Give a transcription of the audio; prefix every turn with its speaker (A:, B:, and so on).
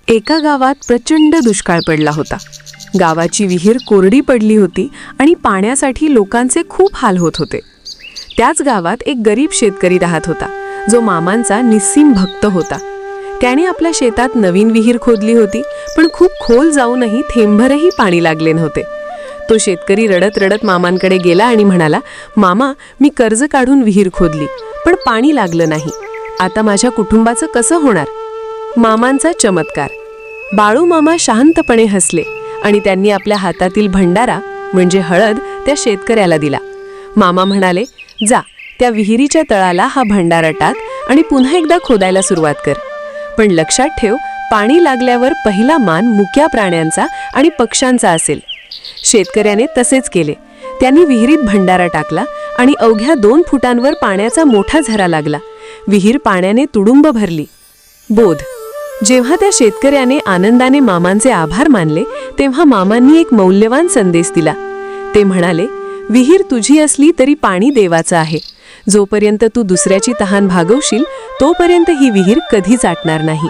A: एका गावात प्रचंड दुष्काळ पडला होता. गावाची विहीर कोरडी पडली होती आणि पाण्यासाठी लोकांचे खूप हाल होत होते. त्याच गावात एक गरीब शेतकरी राहत होता, जो मामांचा निस्सीम भक्त होता. त्याने आपल्या शेतात नवीन विहीर खोदली होती, पण खूप खोल जाऊनही थेंबभरही पाणी लागले नव्हते. तो शेतकरी रडत रडत मामांकडे गेला आणि म्हणाला, मामा, मी कर्ज काढून विहीर खोदली, पण पाणी लागलं नाही. आता माझ्या कुटुंबाचं कसं होणार? मामांचा चमत्कार. बाळू मामा शांतपणे हसले आणि त्यांनी आपल्या हातातील भंडारा म्हणजे हळद त्या शेतकऱ्याला दिला. मामा म्हणाले, जा, त्या विहिरीच्या तळाला हा भंडारा टाक आणि पुन्हा एकदा खोदायला सुरुवात कर. पण लक्षात ठेव, पाणी लागल्यावर पहिला मान मुक्या प्राण्यांचा आणि पक्ष्यांचा असेल. शेतकऱ्याने तसेच केले. त्यांनी विहिरीत भंडारा टाकला आणि अवघ्या 2 फुटांवर पाण्याचा मोठा झरा लागला. विहीर पाण्याने तुडुंब भरली. बोध. जेव्हा त्या शेतकऱ्याने आनंदाने मामांचे आभार मानले, तेव्हा मामांनी एक मौल्यवान संदेश दिला. ते म्हणाले, विहीर तुझी असली तरी पाणी देवाचं आहे. जोपर्यंत तू दुसऱ्याची तहान भागवशील, तोपर्यंत ही विहीर कधीच आटणार नाही.